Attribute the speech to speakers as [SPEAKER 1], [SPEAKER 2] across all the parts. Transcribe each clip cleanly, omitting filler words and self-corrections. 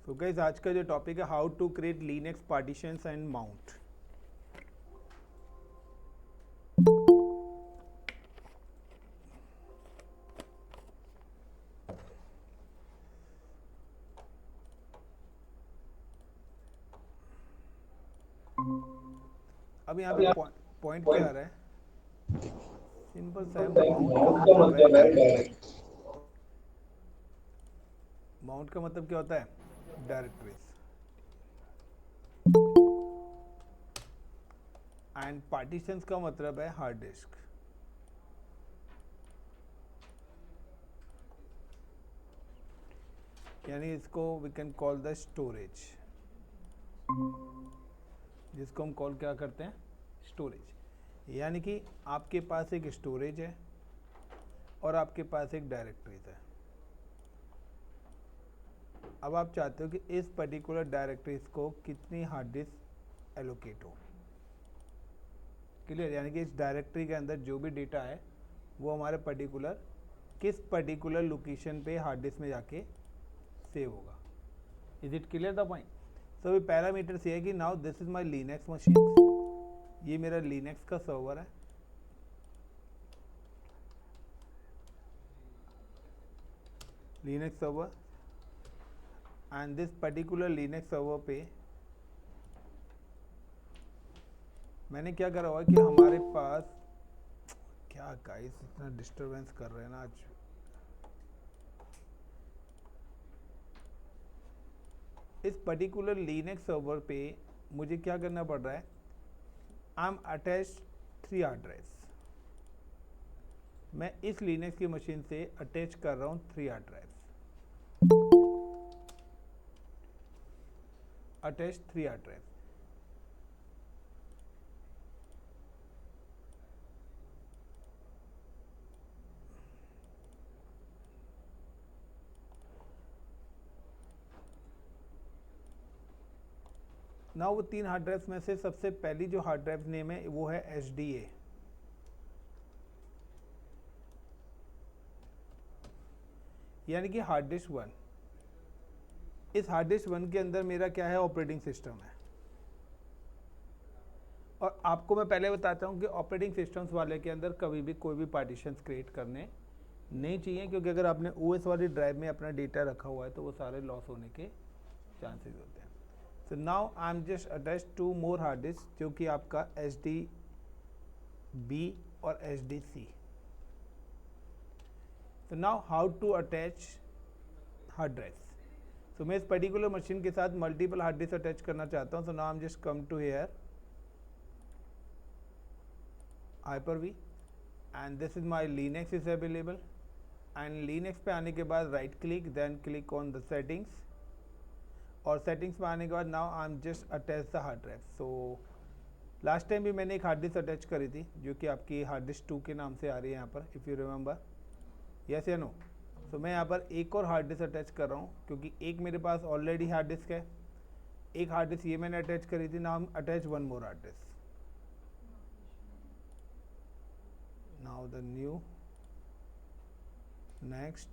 [SPEAKER 1] तो गाइस आज का जो टॉपिक है how to create Linux partitions and mount. अब यहाँ पे पॉइंट क्या आ रहा है, सिंपल सा है। माउंट का मतलब है डायरेक्टरी। माउंट का मतलब क्या होता है? डायरेक्टरीज। एंड पार्टीशंस का मतलब है हार्ड डिस्क। यानी इसको we can call the storage, जिसको हम कॉल क्या करते हैं? स्टोरेज। यानी कि आपके पास एक स्टोरेज है और आपके पास एक डायरेक्टरीज है। अब आप चाहते हो कि इस पर्टिकुलर डायरेक्टरीज को कितनी हार्ड डिस्क एलोकेट हो। क्लियर? यानी कि इस डायरेक्टरी के अंदर जो भी डेटा है वो हमारे किस पर्टिकुलर लोकेशन पे हार्ड डिस्क में जाके सेव होगा। Is it clear the point? So ये पैरामीटर्स ये है कि now this is my Linux machine, ये मेरा लिनक्स का सर्वर है। Linux server and this particular Linux server पे मैंने क्या करा हुआ है कि हमारे पास क्या गाइस इतना डिस्टरबेंस कर रहे हैं ना आज। इस पर्टिकुलर लिनक्स सर्वर पे मुझे क्या करना पड़ रहा है? I am attach 3 hard drives. मैं इस लिनक्स की मशीन से अटैच कर रहा हूँ 3 hard drives. Attach 3 hard drives. ना वो 3 हार्ड ड्राइव्स में से सबसे पहली जो हार्ड ड्राइव नेम है वो है HDA। यानी कि हार्ड डिस्क 1। इस हार्ड डिस्क 1 के अंदर मेरा क्या है? ऑपरेटिंग सिस्टम है। और आपको मैं पहले बताता हूँ कि ऑपरेटिंग सिस्टम्स वाले के अंदर कभी भी कोई भी पार्टीशंस क्रिएट करने नहीं चाहिए, क्योंकि अगर आपने OS वाली ड्राइव में अपना डेटा रखा हुआ है तो वो सारे लॉस होने के चांसेस होते हैं। So now I am just attach 2 more hard disc, जो कि आपका HDB और HDC। so now how to attach hard drives। so मैं इस पर्टिकुलर मशीन के साथ मल्टीपल हार्ड डिस्क अटैच करना चाहता हूँ। so now I'm just come to here Hyper-V and this is my Linux is available and Linux पे आने के बाद right click then click on the settings और सेटिंग्स में आने के बाद now I am just attach the hard drive. So last time भी मैंने एक हार्ड डिस्क अटैच करी थी जो कि आपकी हार्ड डिस्क 2 के नाम से आ रही है यहाँ पर, इफ़ यू रिमेंबर। यस या नो? तो मैं यहाँ पर एक और हार्ड डिस्क अटैच कर रहा हूँ क्योंकि एक मेरे पास ऑलरेडी हार्ड डिस्क है। एक हार्ड डिस्क ये मैंने अटैच करी थी। Now attach 1 more hard disk. Now the new next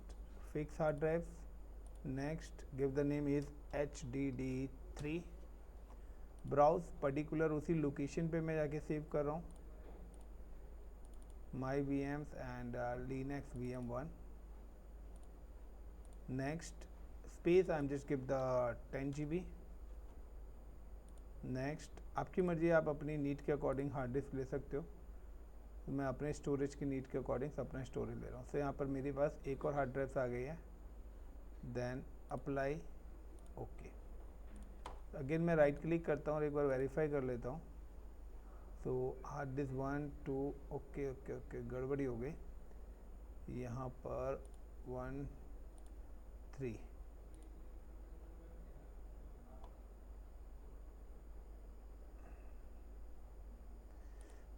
[SPEAKER 1] fix hard drives. Next give the name is HDD3। Browse particular उसी लोकेशन पे मैं जाके सेव कर रहा हूँ my VMs and Linux VM1। next space I'm just give the 10 GB। next आपकी मर्जी, आप अपनी नीड के अकॉर्डिंग हार्ड डिस्क ले सकते हो। तो मैं अपने स्टोरेज की नीड के अकॉर्डिंग अपना स्टोरेज ले रहा हूँ। सो यहाँ पर मेरे पास एक और हार्ड ड्राइव्स आ गई है। Then apply okay. अगेन मैं राइट क्लिक करता हूँ और एक बार वेरीफाई कर लेता हूँ। So hard disk 1 2 okay okay okay, गड़बड़ी हो गई यहाँ पर। 1 3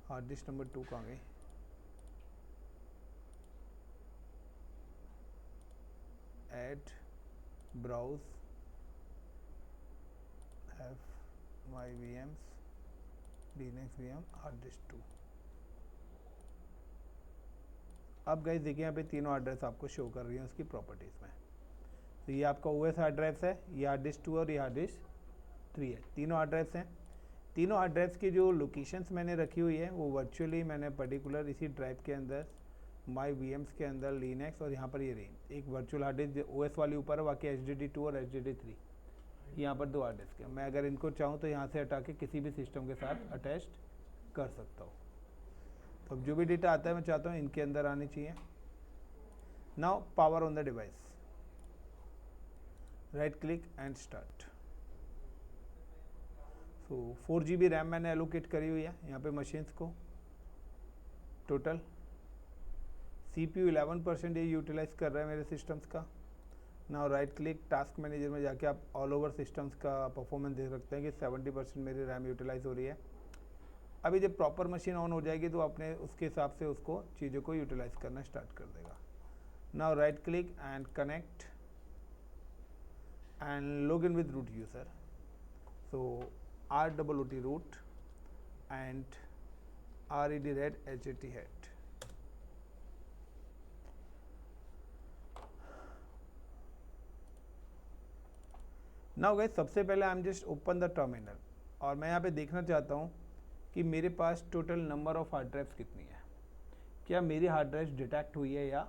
[SPEAKER 1] हार्ड डिस्क नंबर 2 कहाँ गई? Add browse have my VMs Linux VM hard disk 2। अब गाइस देखिए यहाँ पे तीनों एड्रेस आपको शो कर रही है उसकी प्रॉपर्टीज़ में। तो ये आपका OS हार्ड ड्राइव्स है, ये हार्ड डिस्क 2 और ये हार्ड डिस्क 3 है, तीनों हार्ड ड्राइव्स हैं। तीनों हार्ड ड्राइव्स की जो लोकेशंस मैंने रखी हुई है वो वर्चुअली मैंने पर्टिकुलर इसी ड्राइव के अंदर माई VMs के अंदर लिनक्स और यहाँ पर ये रही एक वर्चुअल हार्ड डिस्क OS वाली ऊपर है, बाकी HDD2 और HDD3 यहाँ पर 2 हार्ड डिस्क है। मैं अगर इनको चाहूँ तो यहाँ से हटा के किसी भी सिस्टम के साथ अटैच कर सकता हूँ। तो अब जो भी डेटा आता है मैं चाहता हूँ इनके अंदर आनी चाहिए। Now power on the device, right click and start. So 4 GB RAM मैंने एलोकेट करी हुई है यहाँ पे मशीन्स को। टोटल CPU 11% ये यूटिलाइज कर रहा है मेरे सिस्टम्स का। Now right click task manager में जाके आप ऑल ओवर सिस्टम्स का परफॉर्मेंस देख सकते हैं कि 70% मेरी रैम यूटिलाइज हो रही है। अभी जब प्रॉपर मशीन ऑन हो जाएगी तो अपने उसके हिसाब से उसको चीज़ों को यूटिलाइज करना स्टार्ट कर देगा। Now right click and connect and log in with root user. So ROOT root and RED red HAT head। Now guys सबसे पहले I am just open the terminal और मैं यहाँ पे देखना चाहता हूँ कि मेरे पास total number of hard drives कितनी है, क्या मेरी हार्ड ड्राइव्स डिटेक्ट हुई है या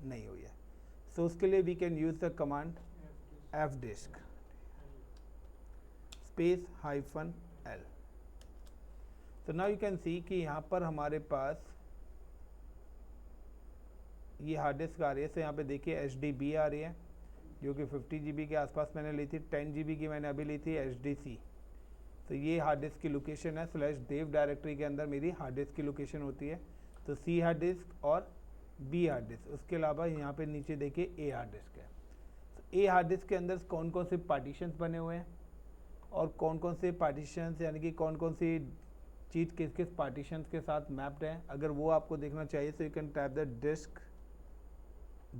[SPEAKER 1] नहीं हुई है। सो उसके लिए we can use the command fdisk space -l। तो नाउ यू कैन सी कि यहाँ पर हमारे पास ये हार्ड डिस्क आ रही है। तो यहाँ पे देखिए HDB आ रही है जो कि 50 GB के आसपास मैंने ली थी, 10 GB की मैंने अभी ली थी HDC। तो ये हार्ड डिस्क की लोकेशन है /dev डायरेक्टरी के अंदर मेरी हार्ड डिस्क की लोकेशन होती है। तो C हार्ड डिस्क और B हार्ड डिस्क, उसके अलावा यहाँ पे नीचे देखिए A हार्ड डिस्क है। तो A हार्ड डिस्क के अंदर कौन कौन से पार्टीशंस बने हुए हैं और कौन कौन से पार्टीशंस यानी कि कौन कौन सी चीज़ किस किस पार्टीशंस के साथ मैप्ड है, अगर वो आपको देखना चाहिए तो you can type the disk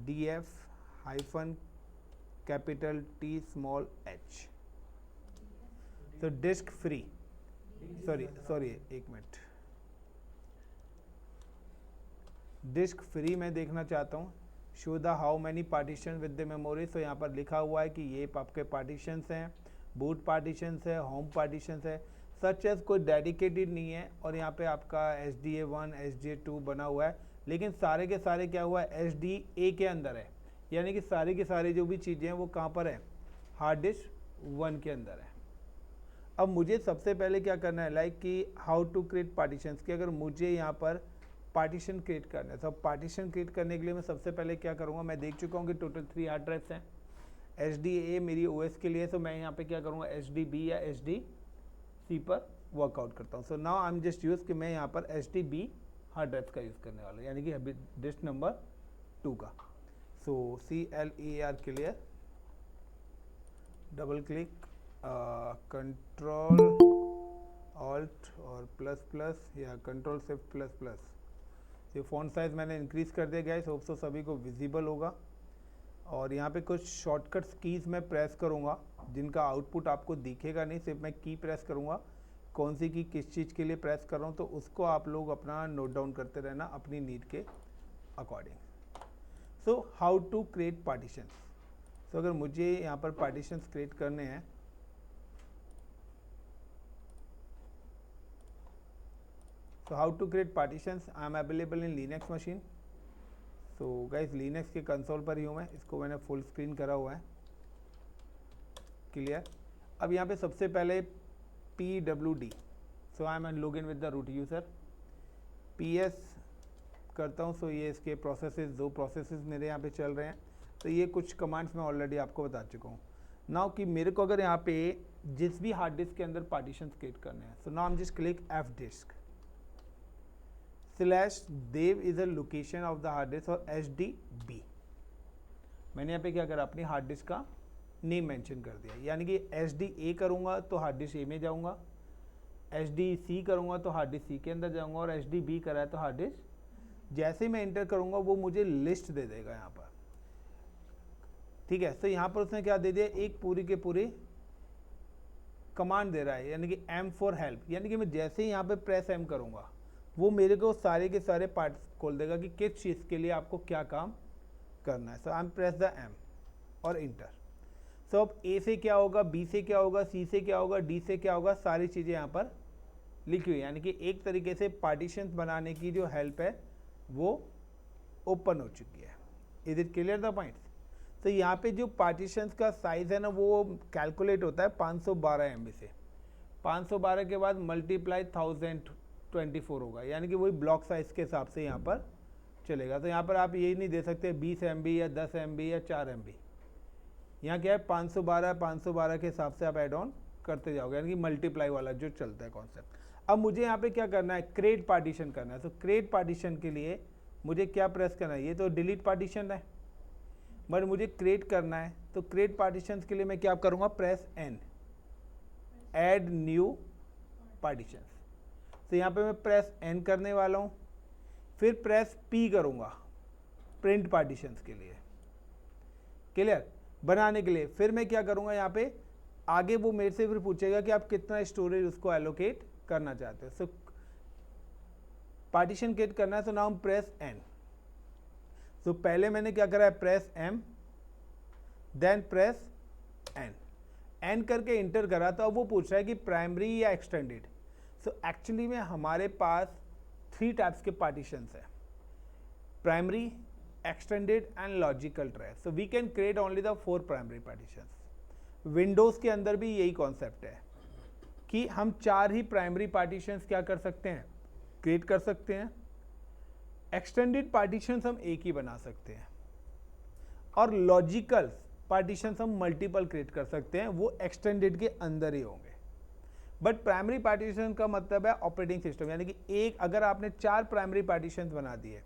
[SPEAKER 1] DF-T_h। तो डिस्क फ्री, सॉरी एक मिनट, डिस्क फ्री मैं देखना चाहता हूँ। Show the how many partition with the memory. तो यहाँ पर लिखा हुआ है कि ये आपके पार्टीशंस हैं, बूट पार्टीशंस है, होम पार्टीशंस है, सच एज कोई डेडिकेटेड नहीं है। और यहाँ पे आपका SDA1 SDA2 बना हुआ है, लेकिन सारे के सारे क्या हुआ है SDA के अंदर है, यानी कि सारी की सारी जो भी चीज़ें हैं वो कहाँ पर है, हार्ड डिस्क 1 के अंदर है। अब मुझे सबसे पहले क्या करना है, लाइक कि हाउ टू क्रिएट पार्टीशंस की, अगर मुझे यहाँ पर पार्टीशन क्रिएट करना है तो पार्टीशन क्रिएट करने के लिए मैं सबसे पहले क्या करूँगा, मैं देख चुका हूँ कि टोटल 3 हार्ड ड्राइव्स हैं। SDA मेरी OS के लिए, तो मैं यहाँ पे क्या करूँगा HDB या HDC पर वर्कआउट करता हूँ। So now I am just use कि मैं यहाँ पर HDB हार्ड ड्राइव का यूज़ करने वाला हूँ, यानी कि डिस्क नंबर 2 का। सो CLEAR clear, double click, control alt और ++ या कंट्रोल शिफ्ट ++। ये फ़ॉन्ट साइज़ मैंने इंक्रीज़ कर दिया गाइस, होप सो सभी को विजिबल होगा। और यहाँ पे कुछ शॉर्टकट्स कीज़ मैं प्रेस करूँगा जिनका आउटपुट आपको दिखेगा नहीं, सिर्फ मैं की प्रेस करूँगा। कौन सी की किस चीज़ के लिए प्रेस कर रहा हूँ तो उसको आप लोग अपना नोट डाउन करते रहना अपनी नीड के according. So how to create partitions. तो अगर मुझे यहाँ पर पार्टीशंस क्रिएट करने हैं so how to create partitions, I am available in Linux machine। so guys Linux के कंसोल पर ही हूँ मैं, इसको मैंने फुल स्क्रीन करा हुआ है, क्लियर। अब यहाँ पे सबसे पहले PWD, so I am log in with the root user, PS करता हूँ। सो ये इसके प्रोसेसेस, 2 प्रोसेसेस मेरे यहाँ पे चल रहे हैं। तो ये कुछ कमांड्स मैं ऑलरेडी आपको बता चुका हूँ। नाउ कि मेरे को अगर यहाँ पे जिस भी हार्ड डिस्क के अंदर पार्टीशंस क्रिएट करने हैं, so now I am just click fdisk /dev is a location of the hard disk और HDB। मैंने यहाँ पे क्या करा, अपनी हार्ड डिस्क का नेम मेंशन कर दिया, यानी कि HDA करूँगा तो हार्ड डिस्क A में जाऊँगा, HDC करूँगा तो हार्ड डिस्क C के अंदर जाऊँगा, और HDB करा है तो हार्ड डिस्क, जैसे ही मैं एंटर करूँगा वो मुझे लिस्ट दे देगा यहाँ पर, ठीक है। तो यहाँ पर उसने क्या दे दिया, एक पूरी के पूरी कमांड दे रहा है, यानी कि M for help, यानी कि मैं जैसे ही यहाँ पे प्रेस M करूँगा वो मेरे को सारे के सारे पार्ट्स खोल देगा कि किस चीज़ के लिए आपको क्या काम करना है। So I am press the M और इंटर। सो अब ए से क्या होगा, बी से क्या होगा, सी से क्या होगा, डी से क्या होगा, सारी चीज़ें यहाँ पर लिखी हुई है। यानी कि एक तरीके से पार्टीशंस बनाने की जो हेल्प है वो ओपन हो चुकी है। Is it clear the point? तो यहाँ पे जो पार्टीशंस का साइज़ है ना वो कैलकुलेट होता है 512 MB से। 512 के बाद मल्टीप्लाई 1024 होगा, यानी कि वही ब्लॉक साइज़ के हिसाब से यहाँ पर चलेगा। तो यहाँ पर आप यही नहीं दे सकते 20 MB या 10 MB या 4 MB। यहाँ क्या है 512 के हिसाब से आप एड ऑन करते जाओगे, यानी कि मल्टीप्लाई वाला जो चलता है कॉन्सेप्ट। अब मुझे यहाँ पे क्या करना है, क्रिएट पार्टीशन करना है। तो क्रिएट पार्टीशन के लिए मुझे क्या प्रेस करना है, ये तो डिलीट पार्टीशन है बट मुझे क्रिएट करना है। तो क्रिएट पार्टीशन के लिए मैं क्या करूँगा, press N, add new partition. तो यहाँ पे मैं प्रेस N करने वाला हूँ, फिर प्रेस P करूँगा प्रिंट पार्टीशंस के लिए, क्लियर, बनाने के लिए। फिर मैं क्या करूँगा, यहाँ पे आगे वो मेरे से फिर पूछेगा कि आप कितना स्टोरेज उसको एलोकेट करना चाहते हो। सो पार्टीशन क्रिएट करना है, तो नाउ प्रेस N। तो पहले मैंने क्या करा है, press M, then press N करके इंटर करा। तो अब वो पूछ रहा है कि प्राइमरी या एक्सटेंडेड। सो एक्चुअली में हमारे पास 3 टाइप्स के पार्टीशंस है, primary, extended and logical try. So we can create only the 4 primary partitions. Windows के अंदर भी यही कॉन्सेप्ट है कि हम 4 ही प्राइमरी पार्टीशंस क्या कर सकते हैं, क्रिएट कर सकते हैं। एक्सटेंडेड पार्टीशंस हम एक ही बना सकते हैं, और लॉजिकल पार्टीशंस हम मल्टीपल क्रिएट कर सकते हैं, वो एक्सटेंडेड के अंदर ही होंगे। बट प्राइमरी पार्टीशन का मतलब है ऑपरेटिंग सिस्टम, यानी कि एक अगर आपने 4 प्राइमरी पार्टीशंस बना दिए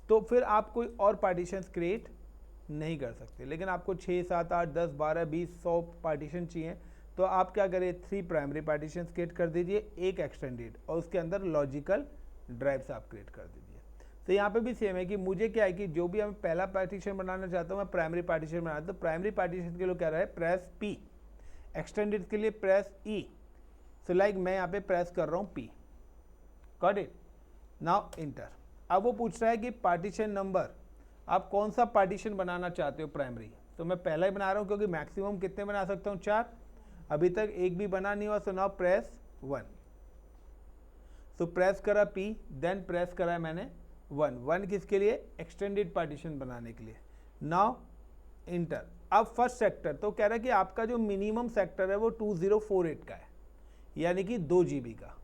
[SPEAKER 1] तो फिर आप कोई और पार्टीशंस क्रिएट नहीं कर सकते। लेकिन आपको 6, 7, 8, 10, 12, 20, 100 पार्टीशन चाहिए, तो आप क्या करें, 3 प्राइमरी पार्टीशंस क्रिएट कर दीजिए, एक एक्सटेंडेड, और उसके अंदर लॉजिकल ड्राइव्स आप क्रिएट कर दीजिए। तो यहाँ पे भी सेम है कि मुझे क्या है कि जो भी मैं पहला पार्टीशन बनाना चाहता हूँ, मैं प्राइमरी पार्टीशन बनाता हूँ। तो प्राइमरी पार्टीशन के लिए क्या रहा है, प्रेस P, एक्सटेंडेड के लिए प्रेस E। सो लाइक मैं यहाँ पे प्रेस कर रहा हूँ P, got it, now inter. अब वो पूछ रहा है कि पार्टीशन नंबर, आप कौन सा पार्टीशन बनाना चाहते हो प्राइमरी। तो मैं पहला ही बना रहा हूँ क्योंकि मैक्सिमम कितने बना सकता हूँ, 4, अभी तक एक भी बना नहीं हुआ। So now press 1। सो प्रेस करा P, देन प्रेस करा है मैंने 1 किसके लिए, एक्सटेंडेड पार्टीशन बनाने के लिए। Now inter. अब फर्स्ट सेक्टर तो कह रहा है कि आपका जो मिनिमम सेक्टर है वो 2048 का है, यानी कि 2 GB का।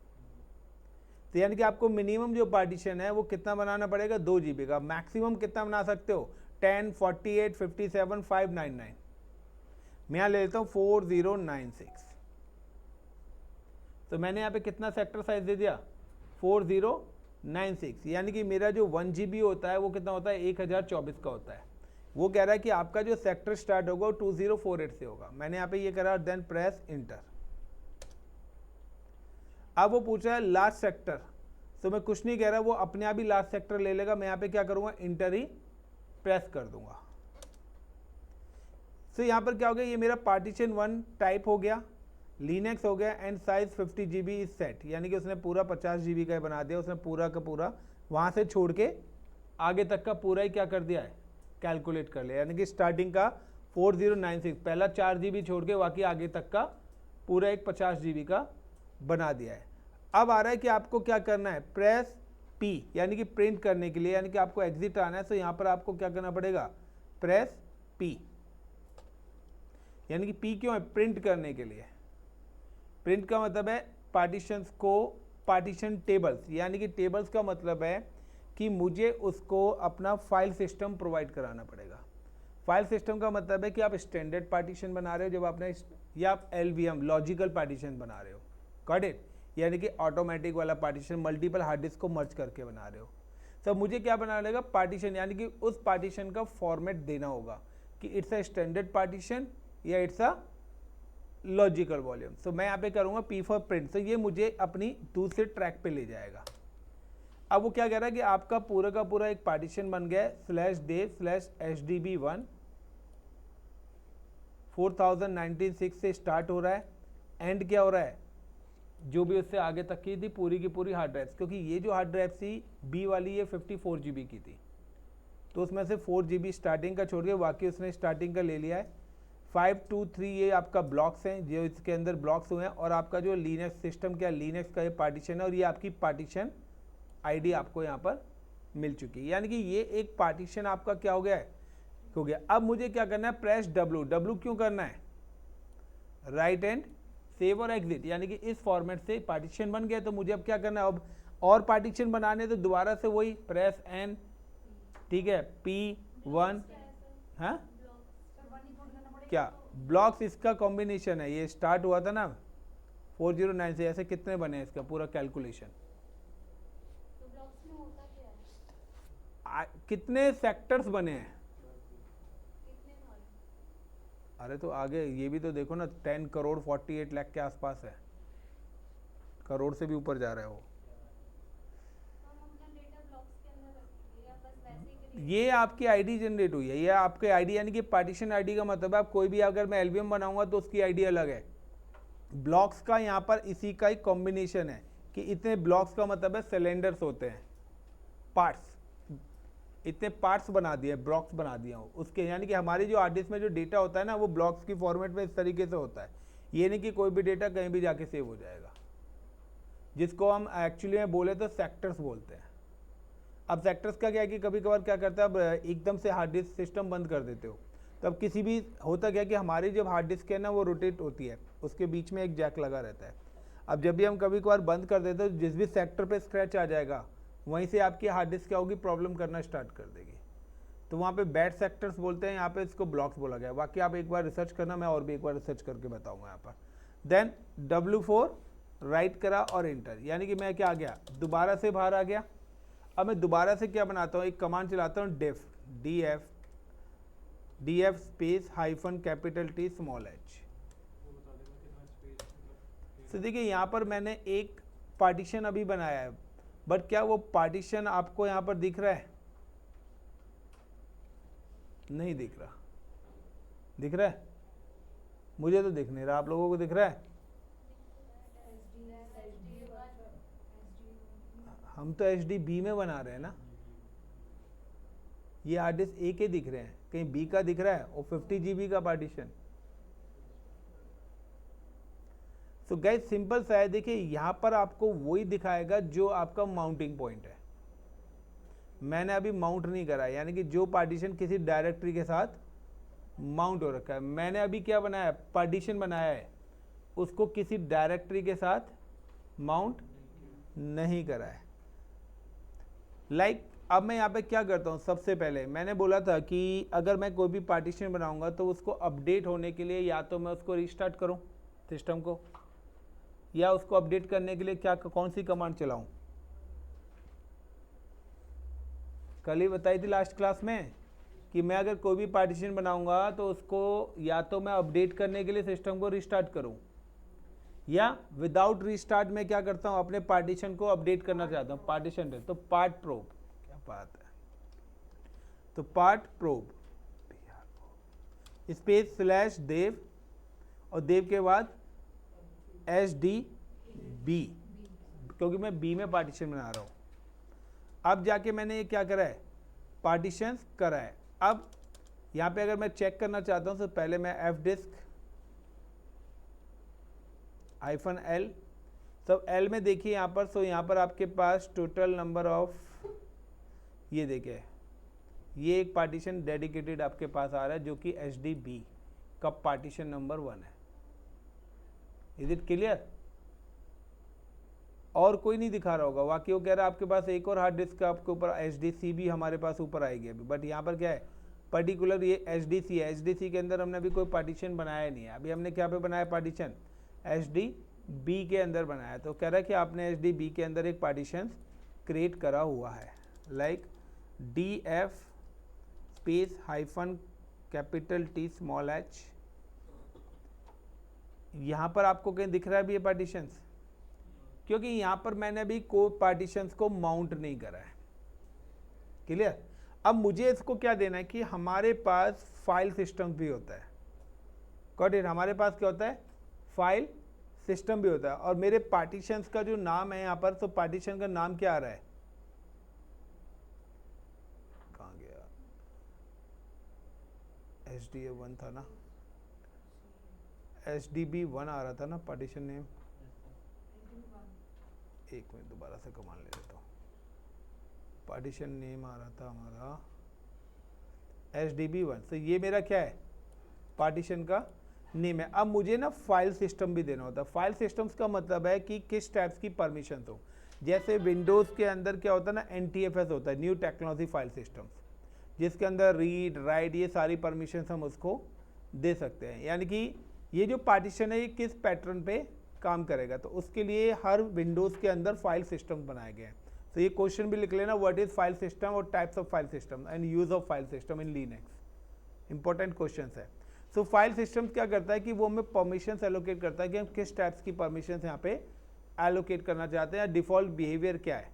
[SPEAKER 1] तो यानी कि आपको मिनिमम जो पार्टीशन है वो कितना बनाना पड़ेगा, 2 GB का। मैक्सिमम कितना बना सकते हो, 10, 48, 57, 599। मैं यहाँ ले लेता हूँ 4096। तो मैंने यहाँ पे कितना सेक्टर साइज दे दिया, 4096, यानी कि मेरा जो 1 GB होता है वो कितना होता है, 1024 का होता है। वो कह रहा है कि आपका जो सेक्टर स्टार्ट होगा वो 2048 से होगा। मैंने यहाँ पे ये करा, देन प्रेस इंटर। अब वो पूछ रहा है लास्ट सेक्टर, तो मैं कुछ नहीं कह रहा, वो अपने आप ही लास्ट सेक्टर ले लेगा। मैं यहाँ पे क्या करूँगा, इंटर ही प्रेस कर दूंगा। तो यहाँ पर क्या हो गया, ये मेरा पार्टीशन 1 टाइप हो गया, लिनक्स हो गया, and size 50 GB is set, यानी कि उसने पूरा 50 GB का बना दिया। उसने पूरा का पूरा वहाँ से छोड़ के आगे तक का पूरा ही क्या कर दिया है, कैलकुलेट कर लिया। यानी कि स्टार्टिंग का 4096, पहला 4 GB छोड़ के बाकी आगे तक का पूरा एक 50 GB का बना दिया है। अब आ रहा है कि आपको क्या करना है, प्रेस P, यानी कि प्रिंट करने के लिए, यानी कि आपको एग्जिट आना है। तो यहाँ पर आपको क्या करना पड़ेगा, प्रेस P, यानी कि P क्यों है, प्रिंट करने के लिए। प्रिंट का मतलब है पार्टीशंस को, पार्टीशन टेबल्स, यानी कि टेबल्स का मतलब है कि मुझे उसको अपना फाइल सिस्टम प्रोवाइड कराना पड़ेगा। फाइल सिस्टम का मतलब है कि आप स्टैंडर्ड पार्टीशन बना रहे हो जब आपने, या आप LVM लॉजिकल पार्टीशन बना रहे हो, गॉट इट, यानी कि ऑटोमेटिक वाला पार्टीशन, मल्टीपल हार्ड डिस्क को मर्ज करके बना रहे हो। तो मुझे क्या बनाना पड़ेगा, पार्टीशन, यानी कि उस पार्टीशन का फॉर्मेट देना होगा कि इट्स अ स्टैंडर्ड पार्टीशन या इट्स अ लॉजिकल वॉल्यूम। सो मैं यहाँ पे करूँगा P फॉर प्रिंट। तो ये मुझे अपनी दूसरे ट्रैक पे ले जाएगा। अब वो क्या कह रहा है कि आपका पूरा का पूरा एक पार्टीशन बन गया है, /dev/HDB1 4096 से स्टार्ट हो रहा है, एंड क्या हो रहा है, जो भी उससे आगे तक की थी पूरी की पूरी हार्ड ड्राइव्स, क्योंकि ये जो हार्ड ड्राइव थी B वाली, ये 54 GB की थी। तो उसमें से 4 GB स्टार्टिंग का छोड़ के बाकी उसने स्टार्टिंग का ले लिया है, 5 2 3 ये आपका ब्लॉक्स हैं जो इसके अंदर ब्लॉक्स हुए हैं, और आपका जो लिनक्स सिस्टम क्या लिनक्स का ये पार्टीशन है, और ये आपकी पार्टीशन आईडी आपको यहाँ पर मिल चुकी है। यानी कि ये एक पार्टीशन आपका क्या हो गया है, हो गया। अब मुझे क्या करना है, प्रेस डब्ल्यू। डब्ल्यू क्यों करना है, राइट एंड सेव और एग्जिट, यानी कि इस फॉर्मेट से पार्टीशन बन गया। तो मुझे अब क्या करना है, अब और पार्टीशन बनाने तो दोबारा से वही प्रेस एन, ठीक है, P1, हाँ क्या ब्लॉक्स इसका कॉम्बिनेशन है, ये स्टार्ट हुआ था ना 409 से, ऐसे कितने बने इसका पूरा कैलकुलेशन,
[SPEAKER 2] तो ब्लॉक्स में होता क्या है,
[SPEAKER 1] कितने सेक्टर्स बने हैं।
[SPEAKER 2] कितने वाले,
[SPEAKER 1] अरे तो आगे ये भी तो देखो ना, 10 करोड़ 48 लाख के आसपास है, करोड़ से भी ऊपर जा रहा है वो।
[SPEAKER 2] तो हम अपना डेटा ब्लॉक्स के अंदर रखेंगे या बस वैसे ही create
[SPEAKER 1] ये आपकी आईडी जनरेट हुई है, ये आपके आईडी, यानी कि पार्टीशन आईडी का मतलब है आप कोई भी अगर मैं एल्बम बनाऊंगा तो उसकी आईडी अलग है। ब्लॉक्स का यहाँ पर इसी का ही कॉम्बिनेशन है कि इतने ब्लॉक्स का मतलब है सिलेंडर्स होते हैं, पार्ट्स, इतने पार्ट्स बना दिए, ब्लॉक्स बना दिया हो उसके, यानी कि हमारी जो हार्ड डिस्क में जो डेटा होता है ना वो ब्लॉक्स की फॉर्मेट में इस तरीके से होता है। ये नहीं कि कोई भी डेटा कहीं भी जाके सेव हो जाएगा, जिसको हम एक्चुअली में बोले तो सेक्टर्स बोलते हैं। अब सेक्टर्स का क्या है कि कभी कभार क्या करता है, अब एकदम से हार्ड डिस्क सिस्टम बंद कर देते हो, तब किसी भी होता क्या है कि हमारी जो हार्ड डिस्क है ना वो रोटेट होती है, उसके बीच में एक जैक लगा रहता है। अब जब भी हम कभी कभार बंद कर देते हो, जिस भी सेक्टर पे स्क्रैच आ जाएगा वहीं से आपकी हार्ड डिस्क क्या होगी, प्रॉब्लम करना स्टार्ट कर देगी। तो वहाँ पे बैड सेक्टर्स बोलते हैं, यहाँ पे इसको ब्लॉक्स बोला गया। बाकी आप एक बार रिसर्च करना, मैं और भी एक बार रिसर्च करके बताऊँगा यहाँ पर। देन W4 राइट करा और इंटर, यानी कि मैं क्या आ गया, दोबारा से बाहर आ गया। अब मैं दोबारा से क्या बनाता हूँ, एक कमांड चलाता हूँ df space hyphen capital T small h। तो देखिए यहाँ पर मैंने एक पार्टीशन अभी बनाया है, बट क्या वो पार्टीशन आपको यहाँ पर दिख रहा है, नहीं दिख रहा, दिख रहा है, मुझे तो दिख नहीं रहा, आप लोगों को दिख रहा है। हम तो HD B में बना रहे हैं ना, ये हार्ड डिस्क A के दिख रहे हैं, कहीं B का दिख रहा है, और 50 GB का पार्टीशन। तो गाइस सिंपल सा है, देखिए यहाँ पर आपको वही दिखाएगा जो आपका माउंटिंग पॉइंट है। मैंने अभी माउंट नहीं करा, यानी कि जो पार्टीशन किसी डायरेक्टरी के साथ माउंट हो रखा है, मैंने अभी क्या बनाया, पार्टीशन बनाया है, उसको किसी डायरेक्टरी के साथ माउंट नहीं करा है। अब मैं यहाँ पे क्या करता हूँ, सबसे पहले मैंने बोला था कि अगर मैं कोई भी पार्टीशन बनाऊंगा तो उसको अपडेट होने के लिए या तो मैं उसको रिस्टार्ट करूँ सिस्टम को, या उसको अपडेट करने के लिए क्या कौन सी कमांड चलाऊं। कल ही बताई थी लास्ट क्लास में कि मैं अगर कोई भी पार्टीशन बनाऊंगा तो उसको या तो मैं अपडेट करने के लिए सिस्टम को रिस्टार्ट करूं, या विदाउट रिस्टार्ट में क्या करता हूं, अपने पार्टीशन को अपडेट करना चाहता हूं, पार्टीशन है तो पार्ट प्रोब, क्या बात है, तो पार्ट प्रोब स्पेस स्लैश देव, और देव के बाद HDB, क्योंकि मैं B में पार्टीशन बना रहा हूँ। अब जाके मैंने ये क्या करा है, पार्टीशंस करा है। अब यहाँ पे अगर मैं चेक करना चाहता हूँ तो पहले मैं fdisk -L, सब L में देखिए यहाँ पर, सो यहाँ पर आपके पास टोटल नंबर ऑफ, ये देखिए ये एक पार्टीशन डेडिकेटेड आपके पास आ रहा है जो कि HDB का पार्टीशन नंबर 1 है। Is it clear? और कोई नहीं दिखा रहा होगा, बाकी वो कह रहा है आपके पास एक और हार्ड डिस्क का आपके ऊपर HDC भी हमारे पास ऊपर आएगी अभी, बट यहाँ पर क्या है, पर्टिकुलर ये HDC है। HDC के अंदर हमने अभी कोई पार्टीशन बनाया नहीं है, अभी हमने क्या पे बनाया पार्टीशन, HDB के अंदर बनाया। तो कह रहा है कि आपने HDB के अंदर एक पार्टीशन क्रिएट करा हुआ है, like DF space hyphen capital T small h। यहाँ पर आपको कहीं दिख रहा है भी ये पार्टीशंस, क्योंकि यहाँ पर मैंने अभी को पार्टीशंस को माउंट नहीं करा है। क्लियर? अब मुझे इसको क्या देना है कि हमारे पास फाइल सिस्टम भी होता है, गॉट इट, हमारे पास क्या होता है, फाइल सिस्टम भी होता है। और मेरे पार्टीशंस का जो नाम है यहाँ पर, तो पार्टीशन का नाम क्या आ रहा है, कहाँ गया, HDA1 था ना, HDB1 आ रहा था ना पार्टीशन नेम, एक मिनट दोबारा से कमांड ले लेता हूँ। पार्टीशन नेम आ रहा था हमारा HDB1, तो ये मेरा क्या है, पार्टीशन का नेम है। अब मुझे ना फाइल सिस्टम भी देना होता है। फाइल सिस्टम्स का मतलब है कि किस टाइप्स की परमिशन हो। जैसे विंडोज़ के अंदर क्या होता है ना, NTFS होता है, न्यू टेक्नोलॉजी फाइल सिस्टम्स, जिसके अंदर रीड राइट ये सारी परमिशन हम उसको दे सकते हैं। यानी कि ये जो पार्टीशन है ये किस पैटर्न पे काम करेगा, तो उसके लिए हर विंडोज़ के अंदर फाइल सिस्टम बनाए गए हैं। तो ये क्वेश्चन भी लिख लेना, व्हाट इज फाइल सिस्टम और types of file system and use of file system in Linux. Important question है। सो फाइल सिस्टम क्या करता है कि वो हमें परमिशन एलोकेट करता है कि हम किस टाइप्स की परमिशन यहाँ पे एलोकेट करना चाहते हैं, या डिफ़ॉल्ट बिहेवियर क्या है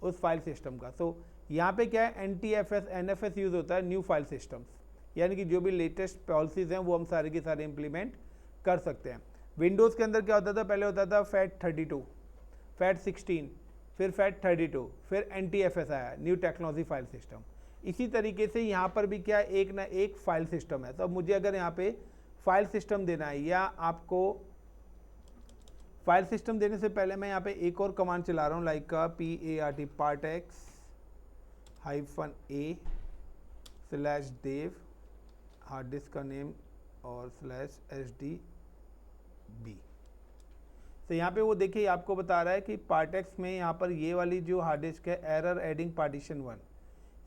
[SPEAKER 1] उस फाइल सिस्टम का। सो यहाँ पे क्या है, NTFS NFS यूज़ होता है न्यू फाइल सिस्टम्स, यानी कि जो भी लेटेस्ट पॉलिसीज़ हैं वो हम सारे के सारे इम्प्लीमेंट कर सकते हैं। विंडोज़ के अंदर क्या होता था, पहले होता था FAT32, FAT16, फिर FAT32, फिर NTFS आया, न्यू टेक्नोलॉजी फाइल सिस्टम। इसी तरीके से यहाँ पर भी क्या एक ना एक फाइल सिस्टम है। तो अब मुझे अगर यहाँ पे फाइल सिस्टम देना है, या आपको फाइल सिस्टम देने से पहले मैं यहाँ पे एक और कमांड चला रहा हूँ, लाइक का PART partex -a/dev hard disk का नेम और /HDB। तो यहाँ पे वो देखिए आपको बता रहा है कि पार्टेक्स में यहाँ पर ये वाली जो हार्ड डिस्क है, एरर एडिंग पार्टीशन 1,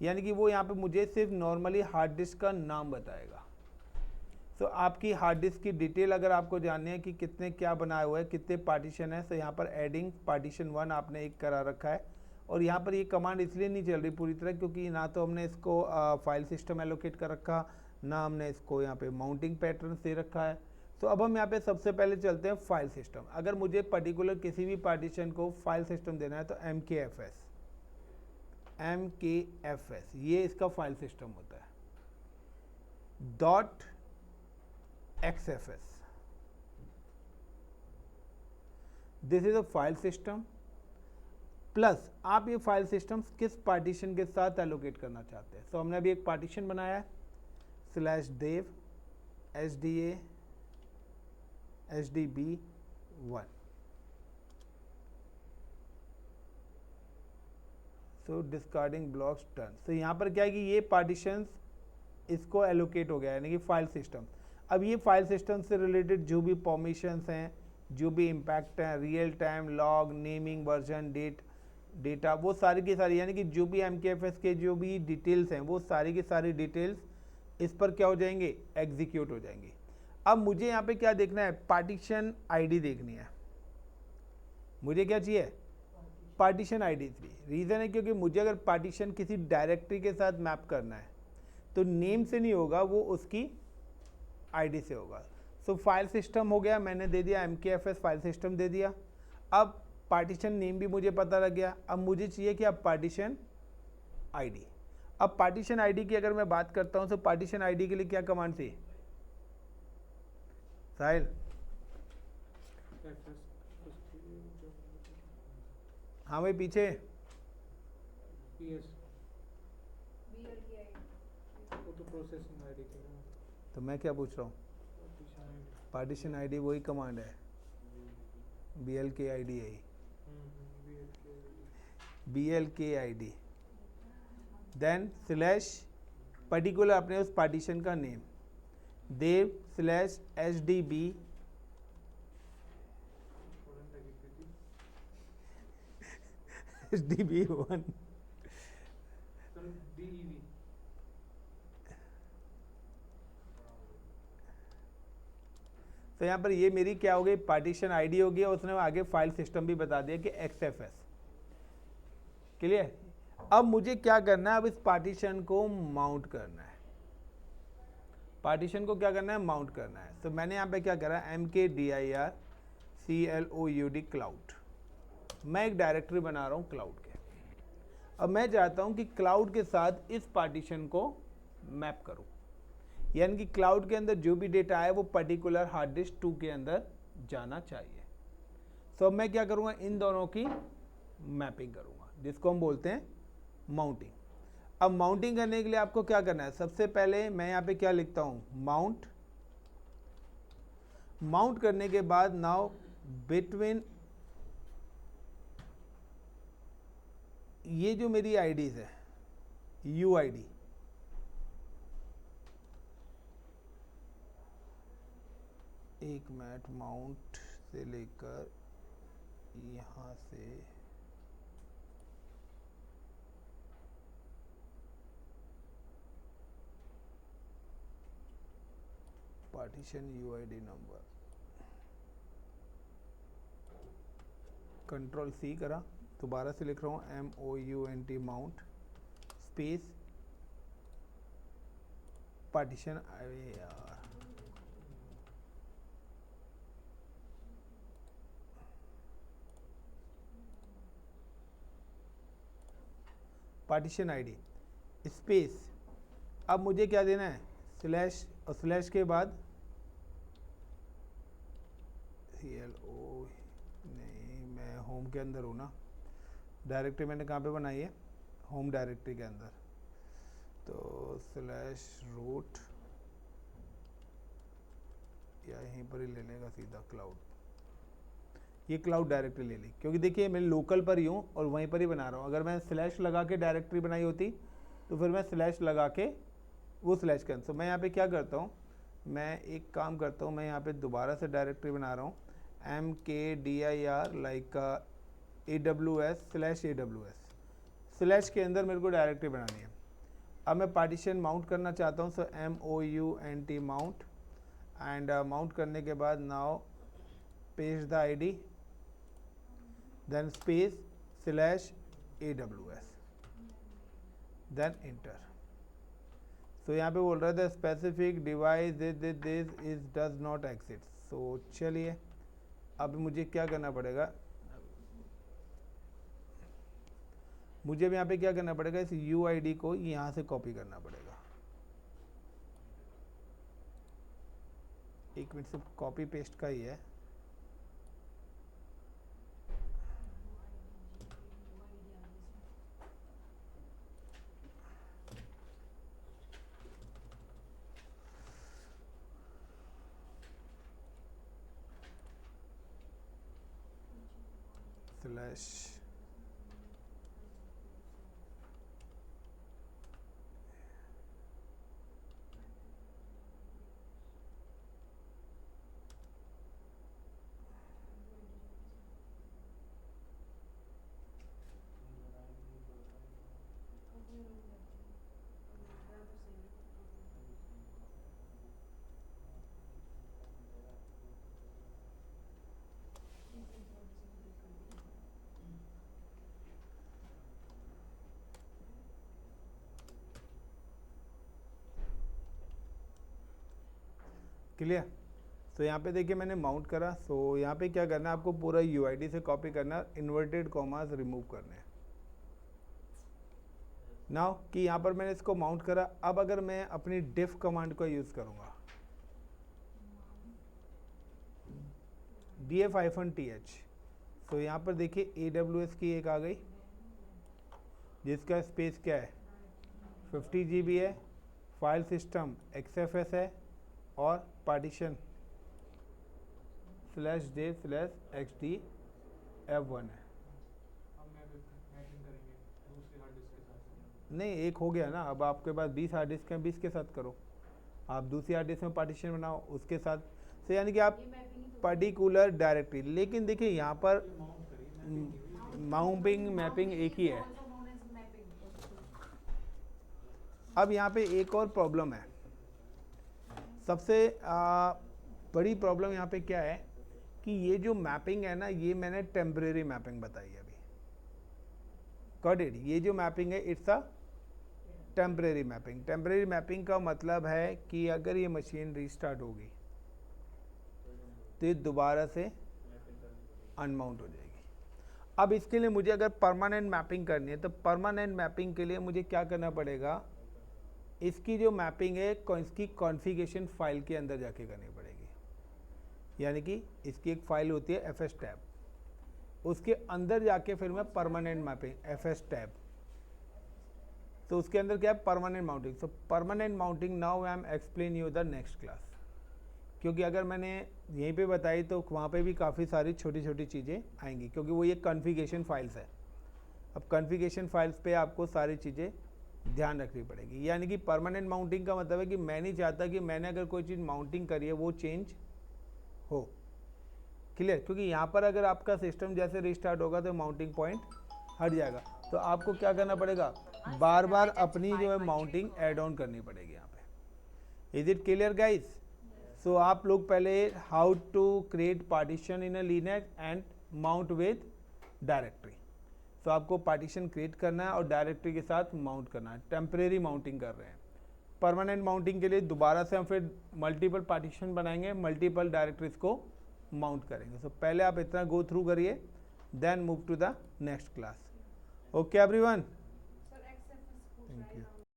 [SPEAKER 1] यानी कि वो यहाँ पे मुझे सिर्फ नॉर्मली हार्ड डिस्क का नाम बताएगा। तो आपकी हार्ड डिस्क की डिटेल अगर आपको जाननी है कि कितने क्या बनाए हुए हैं, कितने पार्टीशन है, तो यहाँ पर एडिंग पार्टीशन 1 आपने एक करा रखा है। और यहाँ पर ये कमांड इसलिए नहीं चल रही पूरी तरह क्योंकि ना तो हमने इसको फाइल सिस्टम एलोकेट कर रखा, ना हमने इसको यहाँ पे माउंटिंग पैटर्न दे रखा है। तो अब हम यहाँ पे सबसे पहले चलते हैं फाइल सिस्टम। अगर मुझे पर्टिकुलर किसी भी पार्टीशन को फाइल सिस्टम देना है तो MKFS ये इसका फाइल सिस्टम होता है। .xfs this is a file system plus आप ये फाइल सिस्टम किस पार्टीशन के साथ एलोकेट करना चाहते हैं। तो हमने अभी एक पार्टीशन बनाया है /dev HDA HDB1। सो डिस्कार्डिंग ब्लॉक्स टर्न। तो यहाँ पर क्या है कि ये पार्टीशंस इसको एलोकेट हो गया, यानी कि फाइल सिस्टम। अब ये फाइल सिस्टम से रिलेटेड जो भी परमिशंस हैं, जो भी इम्पैक्ट हैं, real time log, naming, version, data, वो सारी की सारी, यानी कि जो भी MKFS के जो भी डिटेल्स हैं वो सारी की सारी डिटेल्स इस पर क्या हो जाएंगे, एग्जीक्यूट हो जाएंगी। अब मुझे यहाँ पे क्या देखना है, पार्टीशन आईडी देखनी है। मुझे क्या चाहिए, पार्टीशन आईडी। रीज़न है क्योंकि मुझे अगर पार्टीशन किसी डायरेक्टरी के साथ मैप करना है तो नेम से नहीं होगा, वो उसकी आईडी से होगा। सो फाइल सिस्टम हो गया, मैंने दे दिया MKFS फाइल सिस्टम दे दिया। अब पार्टीशन नेम भी मुझे पता लग गया। अब मुझे चाहिए कि अब पार्टीशन आईडी। अब पार्टीशन आईडी की अगर मैं बात करता हूं तो पार्टीशन आईडी के लिए क्या कमांड थी साहिल? हाँ भाई पीछे तो मैं क्या पूछ रहा हूँ, पार्टीशन आईडी वही कमांड है, BLKID है, BLKID देन /पर्टिकुलर अपने उस पार्टीशन का नेम, dev /HDB HDB1 तो यहाँ पर ये मेरी क्या हो गई, पार्टीशन आईडी हो गया। उसने आगे फाइल सिस्टम भी बता दिया कि XFS। क्लियर? अब मुझे क्या करना है, अब इस पार्टीशन को माउंट करना है। पार्टीशन को क्या करना है, माउंट करना है। तो मैंने यहाँ पे क्या करा, MKDIR CLOUD क्लाउड। मैं एक डायरेक्टरी बना रहा हूँ क्लाउड के। अब मैं चाहता हूँ कि क्लाउड के साथ इस पार्टीशन को मैप करूँ, यानी कि क्लाउड के अंदर जो भी डेटा है वो पर्टिकुलर हार्ड डिस्क 2 के अंदर जाना चाहिए। तो अब मैं क्या करूँगा, इन दोनों की मैपिंग करूँगा, जिसको हम बोलते हैं माउंटिंग। अब माउंटिंग करने के लिए आपको क्या करना है, सबसे पहले मैं यहाँ पे क्या लिखता हूँ, माउंट। माउंट करने के बाद नाउ बिटवीन ये जो मेरी आईडीज है यू आई डी, एक मैट माउंट से लेकर यहाँ से partition UID number, control C करा, दोबारा से लिख रहा हूँ MOUNT माउंट स्पेस पार्टीशन, अरे यार पार्टीशन आईडी स्पेस, अब मुझे क्या देना है स्लैश, और स्लैश के बाद CLO, नहीं मैं होम के अंदर हूँ ना, डायरेक्टरी मैंने कहाँ पे बनाई है, होम डायरेक्टरी के अंदर, तो स्लैश रूट या यहीं पर ही ले लेगा सीधा क्लाउड, ये क्लाउड डायरेक्टरी ले ली, क्योंकि देखिए मैं लोकल पर ही हूँ और वहीं पर ही बना रहा हूँ। अगर मैं स्लैश लगा के डायरेक्टरी बनाई होती तो फिर मैं स्लैश लगा के वो स्लैश कर, तो मैं यहाँ पे क्या करता हूँ, मैं एक काम करता हूँ, मैं यहाँ पे दोबारा से डायरेक्टरी बना रहा हूँ MKDIR लाइक AWS/AWS, स्लैश के अंदर मेरे को डायरेक्टरी बनानी है। अब मैं पार्टीशन माउंट करना चाहता हूँ, so MOUNT mount, and mount करने के बाद now paste the ID, then space slash AWS, then enter. तो यहाँ पे बोल रहा था specific device this is does not exist. So चलिए अब मुझे क्या करना पड़ेगा, मुझे अब यहाँ पे क्या करना पड़ेगा, इस UID को यहाँ से कॉपी करना पड़ेगा। एक मिनट, सिर्फ कॉपी पेस्ट का ही है। Slash clear. तो यहाँ पे देखिए मैंने माउंट करा, सो यहाँ पे क्या करना है आपको, पूरा UID से कॉपी करना, इन्वर्टेड कॉमास रिमूव करने हैं। नाउ कि यहाँ पर मैंने इसको माउंट करा, अब अगर मैं अपनी डिफ कमांड का यूज़ करूँगा, df-th, तो यहाँ पर देखिए AWS की एक आ गई जिसका स्पेस क्या है 50 GB है, फाइल सिस्टम XFS है, और पार्टीशन /d/xdf1 है। नहीं एक हो गया ना, अब आपके पास 20 हार्ड डिस्क हैं, 20 के साथ करो, आप दूसरी हार्ड डिस्क में पार्टीशन बनाओ उसके साथ से, यानी कि आप पर्टिकुलर डायरेक्टरी। लेकिन देखिए यहाँ पर माउंटिंग मैपिंग एक ही है। अब यहाँ पे एक और प्रॉब्लम है, सबसे बड़ी प्रॉब्लम यहाँ पे क्या है कि ये जो मैपिंग है ना, ये मैंने टेम्परेरी मैपिंग बताई है अभी, गॉट इट। ये जो मैपिंग है it's a temporary mapping. Temporary mapping का मतलब है कि अगर ये मशीन रीस्टार्ट होगी तो ये दोबारा से अनमाउंट हो जाएगी। अब इसके लिए मुझे अगर परमानेंट मैपिंग करनी है तो परमानेंट मैपिंग के लिए मुझे क्या करना पड़ेगा, इसकी जो मैपिंग है इसकी कॉन्फ़िगरेशन फाइल के अंदर जाके करनी पड़ेगी। यानी कि इसकी एक फाइल होती है FS टैब, उसके अंदर जाके फिर मैं परमानेंट मैपिंग FS टैब, तो उसके अंदर क्या है permanent mounting. So permanent mounting now I M explain you the next class. क्योंकि अगर मैंने यहीं पे बताई तो वहाँ पे भी काफ़ी सारी छोटी छोटी चीज़ें आएंगी, क्योंकि वो ये कॉन्फ़िगरेशन फाइल्स है। अब कॉन्फ़िगरेशन फाइल्स पे आपको सारी चीज़ें ध्यान रखनी पड़ेगी। यानी कि परमानेंट माउंटिंग का मतलब है कि मैं नहीं चाहता कि मैंने अगर कोई चीज़ माउंटिंग करी है वो चेंज हो। क्लियर? क्योंकि यहाँ पर अगर आपका सिस्टम जैसे रिस्टार्ट होगा तो माउंटिंग पॉइंट हट जाएगा, तो आपको क्या करना पड़ेगा, बार बार अपनी जो है माउंटिंग ऐड ऑन करनी पड़ेगी यहाँ पे। Is it clear guys? So आप लोग पहले how to create partition in a Linux and mount with directory. So आपको पार्टीशन क्रिएट करना है और डायरेक्टरी के साथ माउंट करना है। टेम्परेरी माउंटिंग कर रहे हैं। परमानेंट माउंटिंग के लिए दोबारा से हम फिर मल्टीपल पार्टीशन बनाएंगे, मल्टीपल डायरेक्टरीज को माउंट करेंगे। सो पहले आप इतना गो थ्रू करिए, then move to the next class. Okay everyone,
[SPEAKER 2] Sir, accept this code
[SPEAKER 1] thank
[SPEAKER 2] right
[SPEAKER 1] you.
[SPEAKER 2] now.